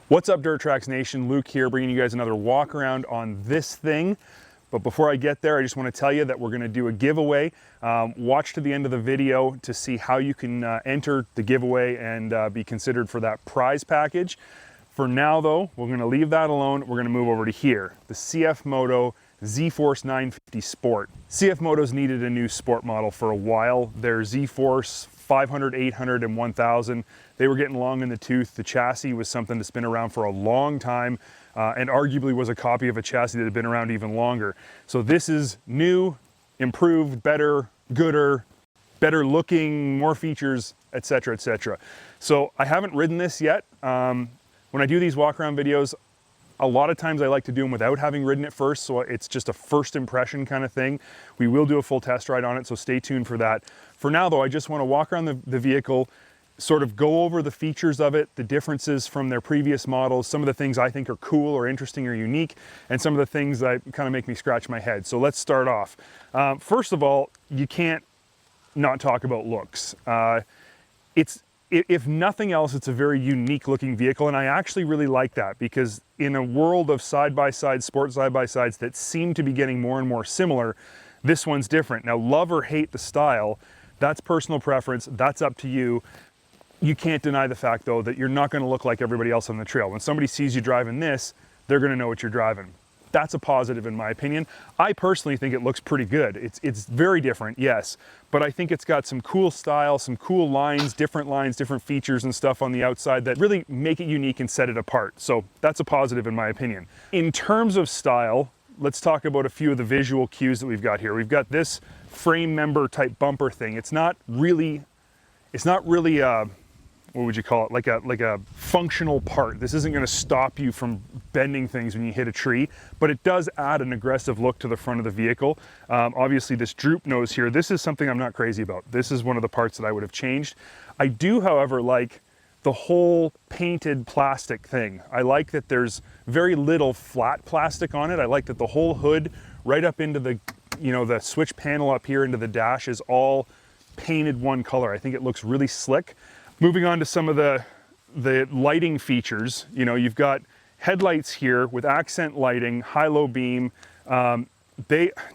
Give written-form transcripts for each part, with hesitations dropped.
What's up, Dirt Trax Nation? Luke here, bringing you guys another walk around on this thing. But before I get there, I just want to tell you that we're going to do a giveaway. Watch to the end of the video to see how you can enter the giveaway and be considered for that prize package. For now though, we're going to leave that alone. We're going to move over to here, the CFMOTO ZFORCE 950 Sport. CFMOTO's needed a new sport model for a while. Their ZFORCE 500, 800, and 1000, they were getting long in the tooth. The chassis was something that's been around for a long time and arguably was a copy of a chassis that had been around even longer. So this is new, improved, better, gooder, better looking, more features, etc., etc. So I haven't ridden this yet. When I do these walk around videos, a lot of times I like to do them without having ridden it first, so it's just a first impression kind of thing. We will do a full test ride on it, so stay tuned for that. For now though, I just want to walk around the vehicle, sort of go over the features of it, the differences from their previous models, some of the things I think are cool or interesting or unique, and some of the things that kind of make me scratch my head. So let's start off. First of all, you can't not talk about looks. If nothing else, it's a very unique looking vehicle, and I actually really like that because in a world of side-by-side, sport side-by-sides that seem to be getting more and more similar, this one's different. Now, love or hate the style, that's personal preference, that's up to you. You can't deny the fact though that you're not gonna look like everybody else on the trail. When somebody sees you driving this, they're gonna know what you're driving. That's a positive in my opinion. I personally think it looks pretty good. It's very different, yes, but I think it's got some cool style, some cool lines, different features and stuff on the outside that really make it unique and set it apart. So that's a positive in my opinion. In terms of style, let's talk about a few of the visual cues that we've got here. We've got this frame member type bumper thing. It's not really what would you call it? Like a functional part. This isn't going to stop you from bending things when you hit a tree, but it does add an aggressive look to the front of the vehicle. Obviously this droop nose here, this is something I'm not crazy about. This is one of the parts that I would have changed. I do, however, like the whole painted plastic thing. I like that there's very little flat plastic on it. I like that the whole hood right up into the, the switch panel up here into the dash is all painted one color. I think it looks really slick. Moving on to some of the lighting features, you've got headlights here with accent lighting, high-low beam. To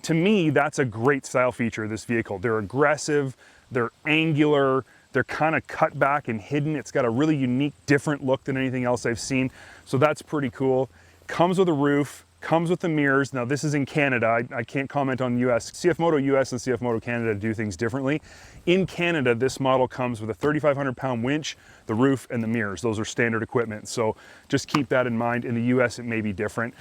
me, that's a great style feature of this vehicle. They're aggressive, they're angular, they're kind of cut back and hidden. It's got a really unique, different look than anything else I've seen. So that's pretty cool. Comes with a roof, comes with the mirrors. Now this is in Canada. I can't comment on US. CFMOTO US and CFMOTO Canada do things differently. In Canada, this model comes with a 3,500 pound winch, the roof, and the mirrors. Those are standard equipment. So just keep that in mind. In the US, it may be different.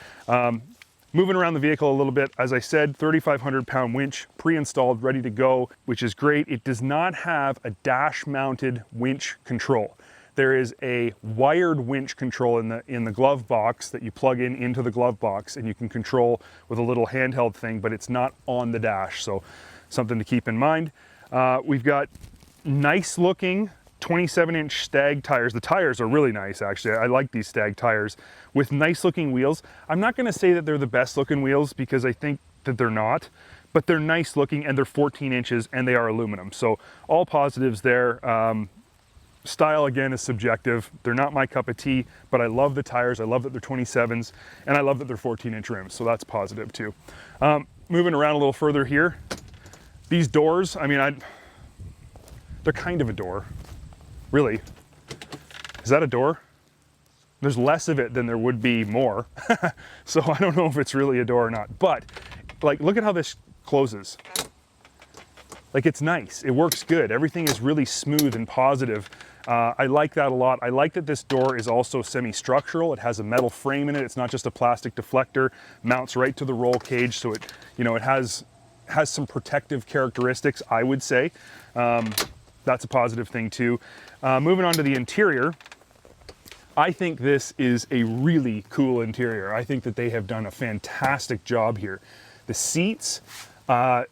Moving around the vehicle a little bit, as I said, 3,500 pound winch, pre-installed, ready to go, which is great. It does not have a dash mounted winch control. There is a wired winch control in the glove box that you plug into the glove box, and you can control with a little handheld thing, but it's not on the dash, so something to keep in mind. We've got nice looking 27-inch Stag tires. The tires are really nice, actually. I like these Stag tires with nice looking wheels. I'm not gonna say that they're the best looking wheels because I think that they're not, but they're nice looking and they're 14 inches and they are aluminum. So all positives there. Style again is subjective. They're not my cup of tea, but I love the tires. I love that they're 27s and I love that they're 14-inch rims. So that's positive too. Moving around a little further here, these doors, I mean, they're kind of a door, really. Is that a door? There's less of it than there would be more. So I don't know if it's really a door or not, but like, look at how this closes. Like, it's nice, it works good. Everything is really smooth and positive. I like that a lot. I like that this door is also semi-structural. It has a metal frame in it. It's not just a plastic deflector, mounts right to the roll cage. So it, it has some protective characteristics, I would say. That's a positive thing too. Moving on to the interior, I think this is a really cool interior. I think that they have done a fantastic job here. The seats are,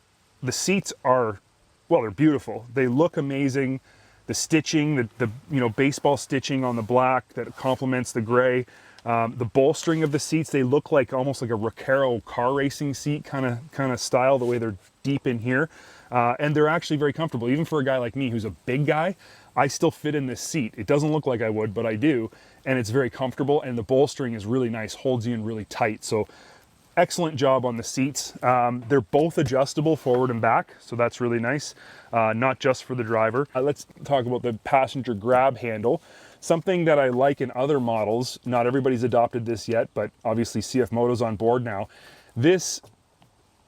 well, they're beautiful. They look amazing. The stitching, the baseball stitching on the black that complements the gray. The bolstering of the seats, they look like almost like a Recaro car racing seat kind of style, the way they're deep in here. And they're actually very comfortable. Even for a guy like me who's a big guy, I still fit in this seat. It doesn't look like I would, but I do. And it's very comfortable, and the bolstering is really nice, holds you in really tight. So excellent job on the seats. They're both adjustable forward and back, so that's really nice, not just for the driver. Let's talk about the passenger grab handle. Something that I like in other models, not everybody's adopted this yet, but obviously CFMOTO's on board now. This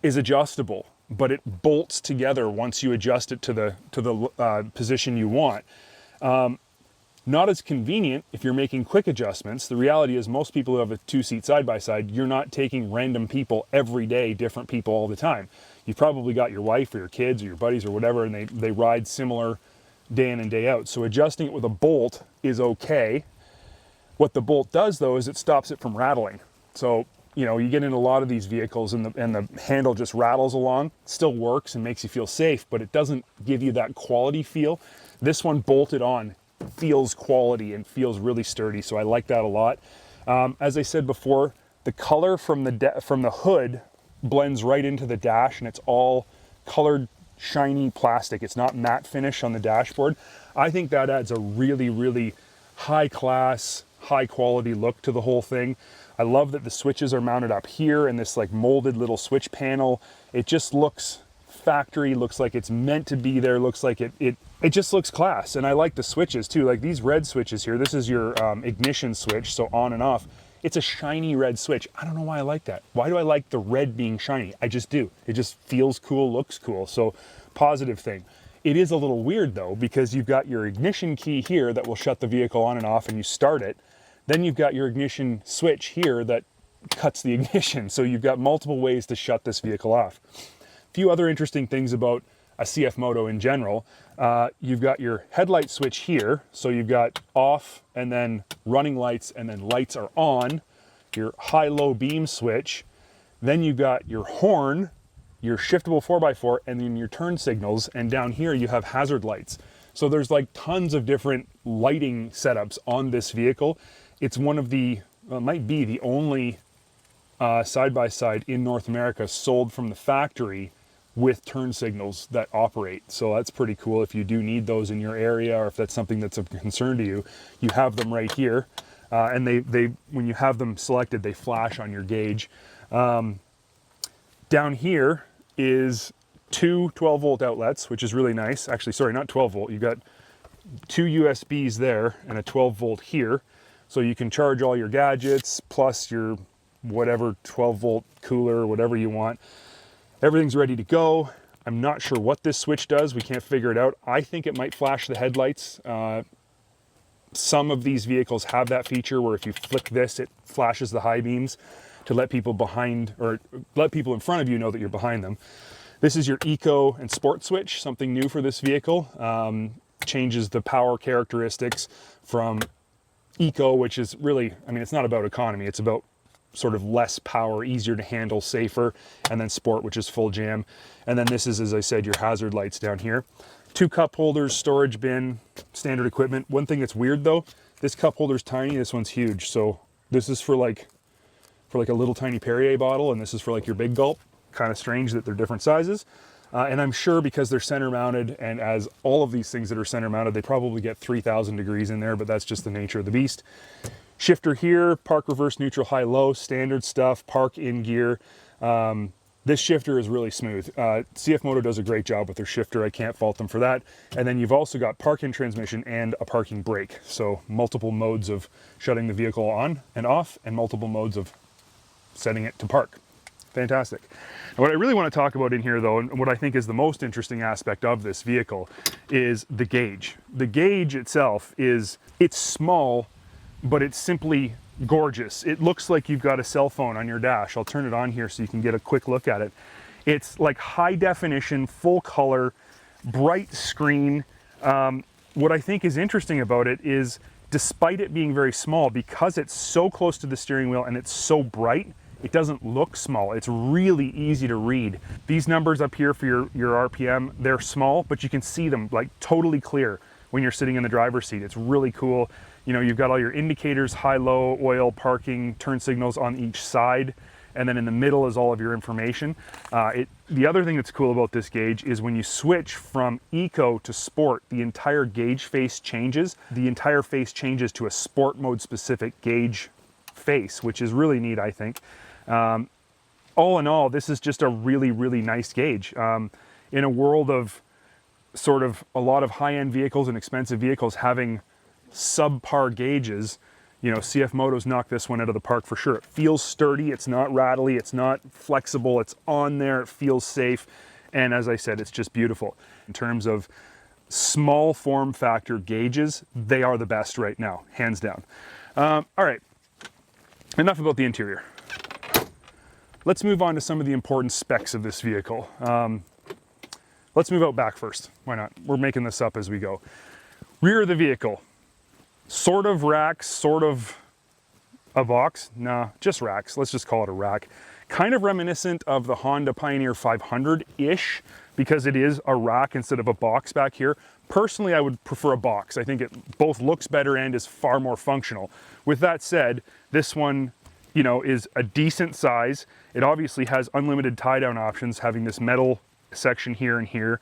is adjustable, but it bolts together once you adjust it to the position you want. Not as convenient if you're making quick adjustments. The reality is most people who have a two-seat side-by-side, you're not taking random people every day, different people all the time. You've probably got your wife or your kids or your buddies or whatever, and they ride similar day in and day out. So adjusting it with a bolt is okay. What the bolt does though is it stops it from rattling. So, you know, you get in a lot of these vehicles and the handle just rattles along. It still works and makes you feel safe, but it doesn't give you that quality feel. This one bolted on feels quality and feels really sturdy, so I like that a lot. As I said before, the color from the hood blends right into the dash, and it's all colored shiny plastic. It's not matte finish on the dashboard. I think that adds a really, really high class, high quality look to the whole thing. I love that the switches are mounted up here in this like molded little switch panel. It just looks factory, looks like it's meant to be there, looks like it just looks class. And I like the switches too, like these red switches here. This is your ignition switch, so on and off. It's a shiny red switch. I don't know why I like that. Why do I like the red being shiny? I just do. It just feels cool, looks cool. So positive thing. It is a little weird though, because you've got your ignition key here that will shut the vehicle on and off and you start it. Then you've got your ignition switch here that cuts the ignition. So you've got multiple ways to shut this vehicle off. A few other interesting things about a CFMOTO in general. You've got your headlight switch here. So you've got off and then running lights and then lights are on, your high-low beam switch. Then you've got your horn, your shiftable 4x4, and then your turn signals. And down here you have hazard lights. So there's like tons of different lighting setups on this vehicle. It's one of the, well, it might be the only side-by-side in North America sold from the factory with turn signals that operate. So that's pretty cool. If you do need those in your area, or if that's something that's of concern to you, you have them right here. And they when you have them selected, they flash on your gauge. Down here is two 12-volt outlets, which is really nice. Actually, sorry, not 12-volt. You've got two USBs there and a 12-volt here. So you can charge all your gadgets, plus your whatever 12-volt cooler, whatever you want. Everything's ready to go. I'm not sure what this switch does. We can't figure it out. I think it might flash the headlights. Some of these vehicles have that feature where if you flick this, it flashes the high beams to let people behind, or let people in front of you know that you're behind them. This is your eco and sport switch, something new for this vehicle. Changes the power characteristics from eco, which is really, I mean, it's not about economy. It's about sort of less power, easier to handle, safer, and then sport, which is full jam. And then this is, as I said, your hazard lights down here. Two cup holders, storage bin, standard equipment. One thing that's weird though, this cup holder's tiny, this one's huge. So this is for like a little tiny Perrier bottle, and this is for like your big gulp. Kind of strange that they're different sizes. And I'm sure because they're center mounted, and as all of these things that are center mounted, they probably get 3,000 degrees in there, but that's just the nature of the beast. Shifter here, park, reverse, neutral, high, low, standard stuff, park, in gear. This shifter is really smooth. CFMOTO does a great job with their shifter. I can't fault them for that. And then you've also got park-in transmission and a parking brake. So multiple modes of shutting the vehicle on and off, and multiple modes of setting it to park. Fantastic. And what I really want to talk about in here though, and what I think is the most interesting aspect of this vehicle, is the gauge. The gauge itself it's small, but it's simply gorgeous. It looks like you've got a cell phone on your dash. I'll turn it on here so you can get a quick look at it. It's like high definition, full color, bright screen. What I think is interesting about it is, despite it being very small, because it's so close to the steering wheel and it's so bright, it doesn't look small. It's really easy to read. These numbers up here for your RPM, they're small, but you can see them like totally clear when you're sitting in the driver's seat. It's really cool. You know, you've got all your indicators, high, low, oil, parking, turn signals on each side. and then in the middle is all of your information. The other thing that's cool about this gauge is when you switch from eco to sport, the entire gauge face changes. The entire face changes to a sport mode specific gauge face, which is really neat, I think. All in all, this is just a really, really nice gauge. In a world of sort of a lot of high-end vehicles and expensive vehicles having subpar gauges, you know, CFMOTO's knocked this one out of the park for sure. It feels sturdy, it's not rattly, it's not flexible, it's on there, it feels safe, and as I said, it's just beautiful. In terms of small form factor gauges, they are the best right now, hands down. All right, enough about the interior. Let's move on to some of the important specs of this vehicle. Let's move out back first. Why not? We're making this up as we go. Rear of the vehicle. Sort of racks, sort of a box. Nah, just racks. Let's just call it a rack. Kind of reminiscent of the Honda Pioneer 500-ish because it is a rack instead of a box back here. Personally, I would prefer a box. I think it both looks better and is far more functional. With that said, this one, you know, is a decent size. It obviously has unlimited tie-down options, having this metal section here and here.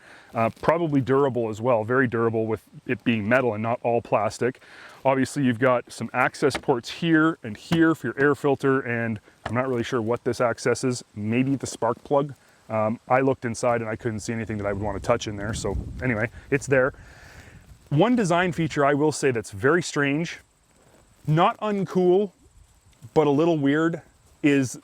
Probably durable as well, very durable with it being metal and not all plastic. Obviously, you've got some access ports here and here for your air filter, and I'm not really sure what this accesses, maybe the spark plug. I looked inside and I couldn't see anything that I would want to touch in there, so anyway, it's there. One design feature I will say that's very strange, not uncool, but a little weird, is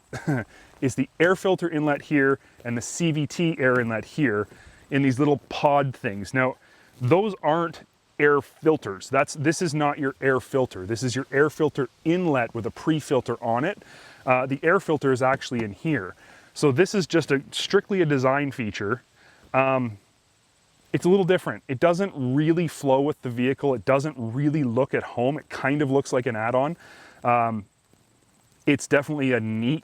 is the air filter inlet here and the CVT air inlet here in these little pod things. Now, those aren't air filters. This is not your air filter. This is your air filter inlet with a pre-filter on it. The air filter is actually in here. So this is just strictly a design feature. It's a little different. It doesn't really flow with the vehicle. It doesn't really look at home. It kind of looks like an add-on. It's definitely a neat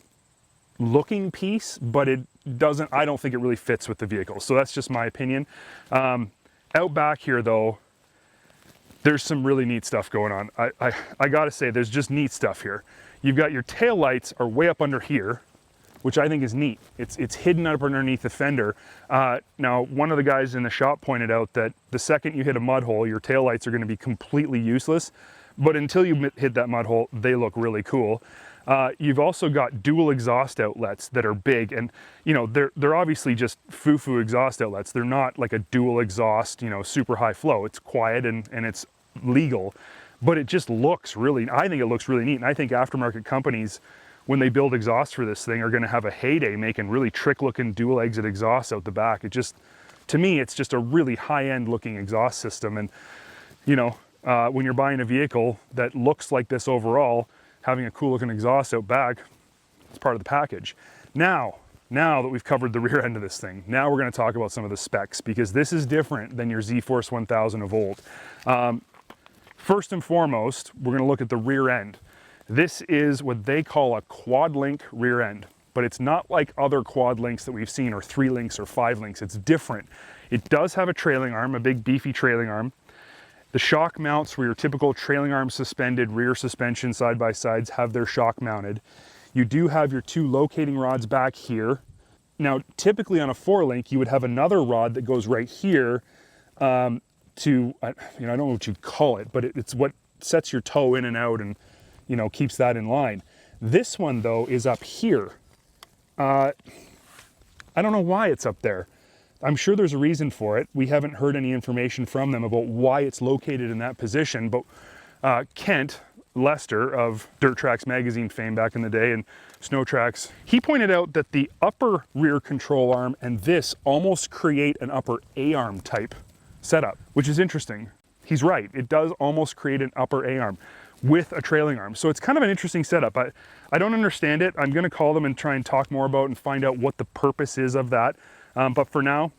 looking piece, but it doesn't, I don't think it really fits with the vehicle. So that's just my opinion. Out back here though, there's some really neat stuff going on. I gotta say, there's just neat stuff here. You've got your tail lights are way up under here, which I think is neat. It's hidden up underneath the fender. Now, one of the guys in the shop pointed out that the second you hit a mud hole, your tail lights are gonna be completely useless. But until you hit that mud hole, they look really cool. You've also got dual exhaust outlets that are big, and you know, they're obviously just foo-foo exhaust outlets. They're not like a dual exhaust, you know, super high flow. It's quiet and it's legal, but it just looks really, I think it looks really neat. And I think aftermarket companies, when they build exhaust for this thing, are gonna have a heyday making really trick-looking dual exit exhausts out the back. It just, to me, it's just a really high-end looking exhaust system. And you know, when you're buying a vehicle that looks like this overall, having a cool looking exhaust out back, it's part of the package. Now that we've covered the rear end of this thing, now we're gonna talk about some of the specs, because this is different than your ZForce 1000 of old. First and foremost, we're gonna look at the rear end. This is what they call a QUADLINK rear end, but it's not like other QUADLINKs that we've seen, or 3 links or 5 links. It's different. It does have a trailing arm, a big beefy trailing arm. The shock mounts were your typical trailing arm suspended rear suspension side-by-sides, have their shock mounted. You do have your 2 locating rods back here. Now, typically on a 4-link, you would have another rod that goes right here to, you know, I don't know what you'd call it, but it's what sets your toe in and out and, you know, keeps that in line. This one though is up here. I don't know why it's up there. I'm sure there's a reason for it. We haven't heard any information from them about why it's located in that position, but Kent Lester of Dirt Tracks magazine fame back in the day and Snow Tracks, he pointed out that the upper rear control arm and this almost create an upper A-arm type setup, which is interesting. He's right, it does almost create an upper A-arm with a trailing arm. So it's kind of an interesting setup. I don't understand it. I'm gonna call them and try and talk more about and find out what the purpose is of that. But for now,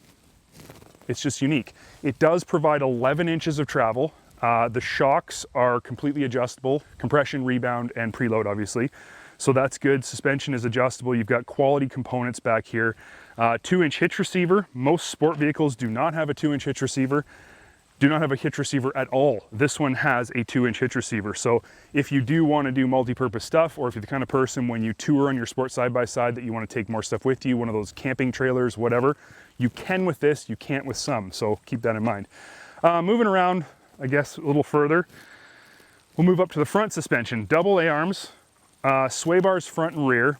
it's just unique. It does provide 11 inches of travel. The shocks are completely adjustable, compression, rebound, and preload, obviously. So that's good. Suspension is adjustable. You've got quality components back here. 2-inch hitch receiver. Most sport vehicles do not have a 2-inch hitch receiver. do not have a hitch receiver at all. This one has a 2-inch hitch receiver. So if you do want to do multi-purpose stuff, or if you're the kind of person when you tour on your sport side-by-side that you want to take more stuff with you, one of those camping trailers, whatever, you can with this, you can't with some. So keep that in mind. Moving around, I guess, a little further, we'll move up to the front suspension. Double A-arms, sway bars front and rear,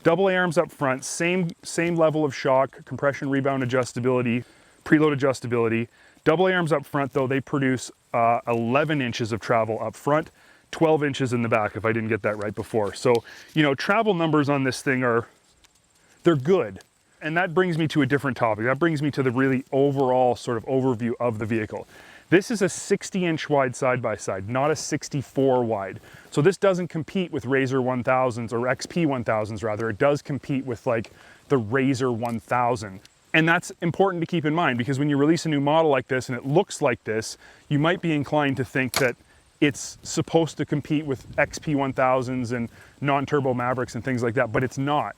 double A-arms up front, same level of shock, compression, rebound adjustability, preload adjustability. Double A-arms up front though, they produce 11 inches of travel up front, 12 inches in the back, if I didn't get that right before. So, you know, travel numbers on this thing they're good. And that brings me to a different topic. That brings me to the really overall sort of overview of the vehicle. This is a 60-inch wide side-by-side, not a 64 wide. So this doesn't compete with Razor 1000s or XP 1000s rather. It does compete with like the Razor 1000. And that's important to keep in mind, because when you release a new model like this and it looks like this, you might be inclined to think that it's supposed to compete with XP 1000s and non-turbo Mavericks and things like that, but it's not.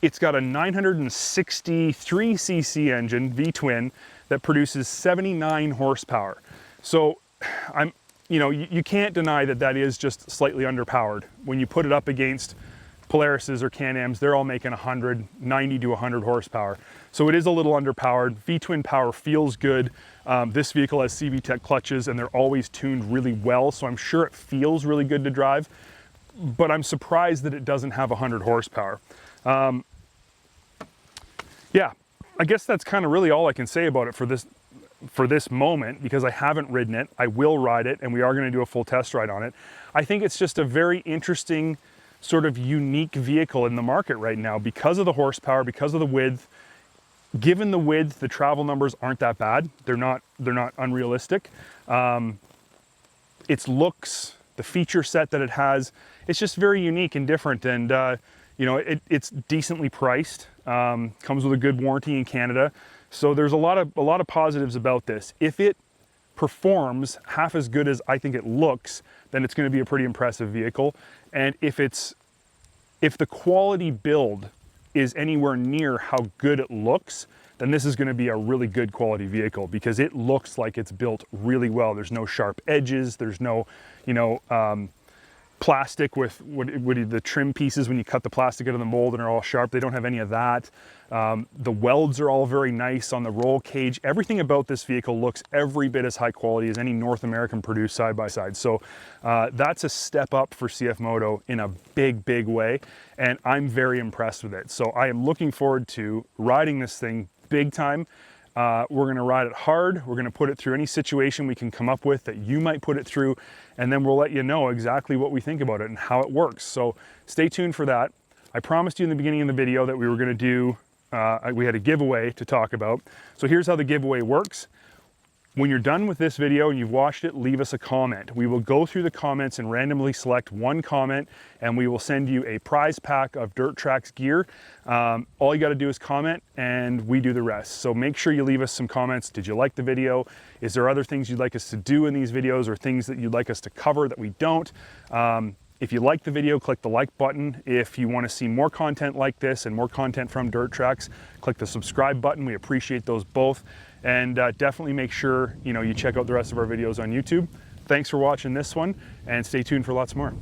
It's got a 963cc engine, V-twin, that produces 79 horsepower. So you can't deny that that is just slightly underpowered. When you put it up against Polaris's or Can-Am's, they're all making 90 to 100 horsepower. So it is a little underpowered. V-twin power feels good. This vehicle has CVTech clutches and they're always tuned really well, so I'm sure it feels really good to drive, but I'm surprised that it doesn't have 100 horsepower. Yeah, I guess that's kind of really all I can say about it for this moment, because I haven't ridden it. I will ride it, and we are going to do a full test ride on it. I think it's just a very interesting, sort of unique vehicle in the market right now because of the horsepower, because of the width. Given the width, the travel numbers aren't that bad. They're not unrealistic. Its looks, the feature set that it has, it's just very unique and different. And you know, it's decently priced. Comes with a good warranty in Canada. So there's a lot of positives about this. If it performs half as good as I think it looks, then it's going to be a pretty impressive vehicle. And if the quality build is anywhere near how good it looks, then this is going to be a really good quality vehicle, because it looks like it's built really well. There's no sharp edges. There's no, plastic with the trim pieces when you cut the plastic out of the mold and are all sharp. They don't have any of that. The welds are all very nice on the roll cage. Everything about this vehicle looks every bit as high quality as any North American produced side-by-side. So that's a step up for CFMOTO in a big, big way. And I'm very impressed with it. So I am looking forward to riding this thing big time. We're going to ride it hard. We're going to put it through any situation we can come up with that you might put it through, and then we'll let you know exactly what we think about it and how it works. So stay tuned for that. I promised you in the beginning of the video that we were going to do, we had a giveaway to talk about. So here's how the giveaway works. When you're done with this video and you've watched it, leave us a comment. We will go through the comments and randomly select one comment, and we will send you a prize pack of Dirt Trax gear. All you got to do is comment and we do the rest. So make sure you leave us some comments. Did you like the video? Is there other things you'd like us to do in these videos, or things that you'd like us to cover that we don't? If you like the video, click the like button. If you want to see more content like this and more content from Dirt Trax, click the subscribe button. We appreciate those both. And definitely make sure you check out the rest of our videos on YouTube. Thanks for watching this one, and stay tuned for lots more.